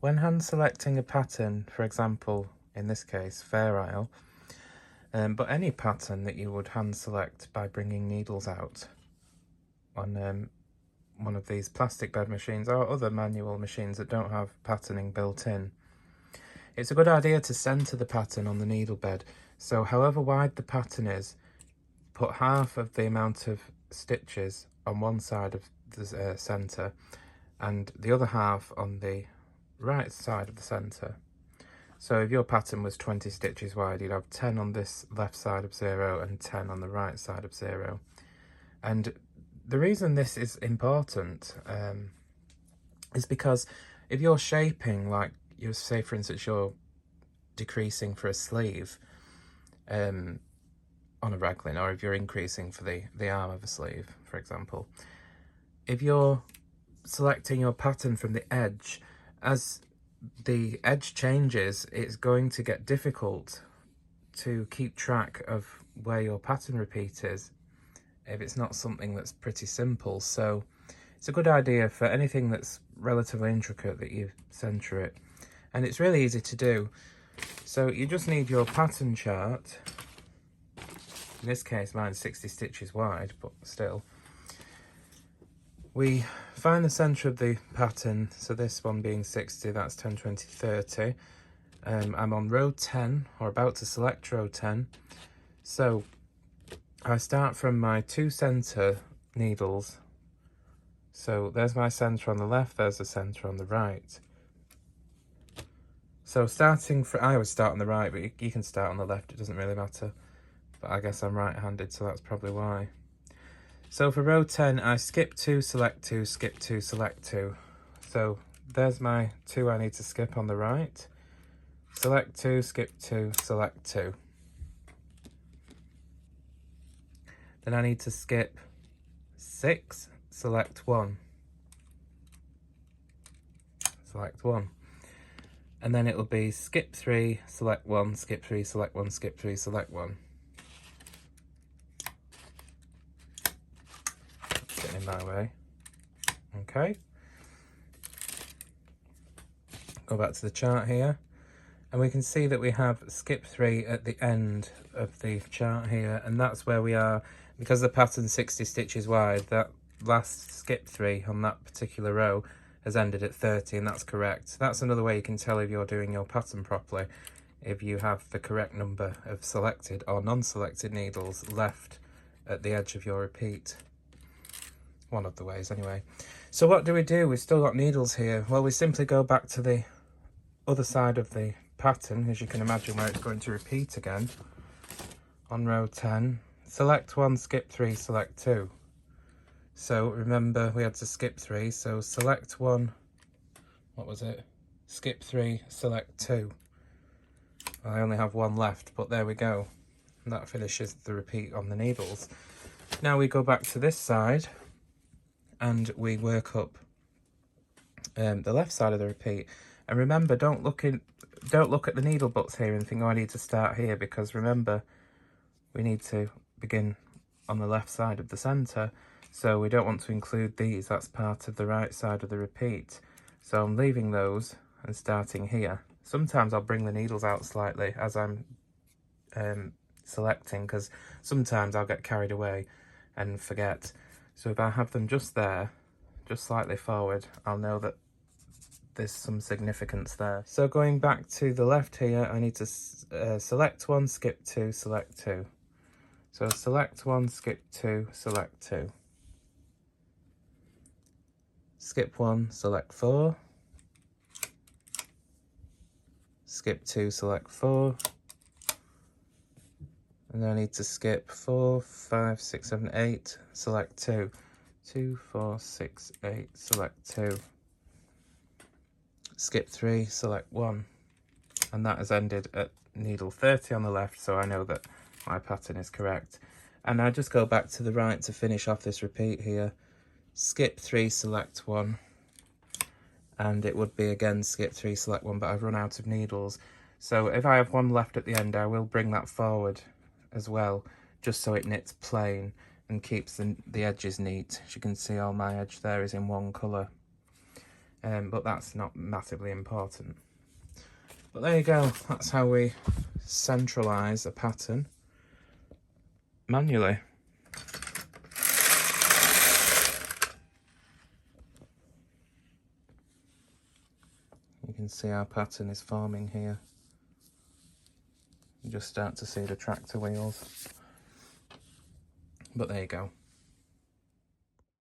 When hand selecting a pattern, for example, in this case, Fair Isle, but any pattern that you would hand select by bringing needles out on one of these plastic bed machines or other manual machines that don't have patterning built in, it's a good idea to centre the pattern on the needle bed. So however wide the pattern is, put half of the amount of stitches on one side of the centre and the other half on the right side of the centre. So if your pattern was 20 stitches wide, you'd have 10 on this left side of 0 and 10 on the right side of 0. And the reason this is important is because if you're shaping, like you say, for instance, you're decreasing for a sleeve on a raglan, or if you're increasing for the arm of a sleeve, for example, if you're selecting your pattern from the edge, as the edge changes, it's going to get difficult to keep track of where your pattern repeat is if it's not something that's pretty simple. So it's a good idea for anything that's relatively intricate that you centre it, and it's really easy to do. So you just need your pattern chart. In this case mine's 60 stitches wide, but still. We find the centre of the pattern, so this one being 60, that's 10, 20, 30. I'm on row 10, or about to select row 10. So I start from my 2 centre needles. So there's my centre on the left, there's the centre on the right. So starting from, I always start on the right, but you can start on the left, it doesn't really matter. But I guess I'm right-handed, so that's probably why. So for row 10, I skip 2, select 2, skip 2, select 2. So there's my 2 I need to skip on the right. Select 2, skip 2, select 2. Then I need to skip 6, select 1. Select 1. And then it'll be skip 3, select 1, skip 3, select 1, skip 3, select 1. In my way. Okay, go back to the chart here, and we can see that we have skip 3 at the end of the chart here, and that's where we are. Because the pattern's 60 stitches wide, that last skip 3 on that particular row has ended at 30, and that's correct. That's another way you can tell if you're doing your pattern properly, if you have the correct number of selected or non-selected needles left at the edge of your repeat. One of the ways anyway. So what do? We've still got needles here. Well, we simply go back to the other side of the pattern, as you can imagine, where it's going to repeat again. On row 10, select 1, skip 3, select 2. So remember we had to skip 3, so select 1, what was it? Skip 3, select 2. I only have 1 left, but there we go. And that finishes the repeat on the needles. Now we go back to this side, and we work up the left side of the repeat. And remember, don't look at the needle butts here and think, oh, I need to start here, because remember, we need to begin on the left side of the centre, so we don't want to include these. That's part of the right side of the repeat. So I'm leaving those and starting here. Sometimes I'll bring the needles out slightly as I'm selecting, because sometimes I'll get carried away and forget. So if I have them just there, just slightly forward, I'll know that there's some significance there. So going back to the left here, I need to select 1, skip 2, select 2. So select 1, skip 2, select 2. Skip 1, select 4. Skip 2, select 4. And then I need to skip 4, 5, 6, 7, 8, select 2. 2, 4, 6, 8, select 2. Skip 3, select 1. And that has ended at needle 30 on the left, so I know that my pattern is correct. And I just go back to the right to finish off this repeat here. Skip 3, select 1. And it would be again skip 3, select 1, but I've run out of needles. So if I have 1 left at the end, I will bring that forward as well, just so it knits plain and keeps the edges neat. As you can see, all my edge there is in one colour. but that's not massively important. But there you go, that's how we centralise a pattern manually. You can see our pattern is forming here. You just start to see the tractor wheels. But there you go.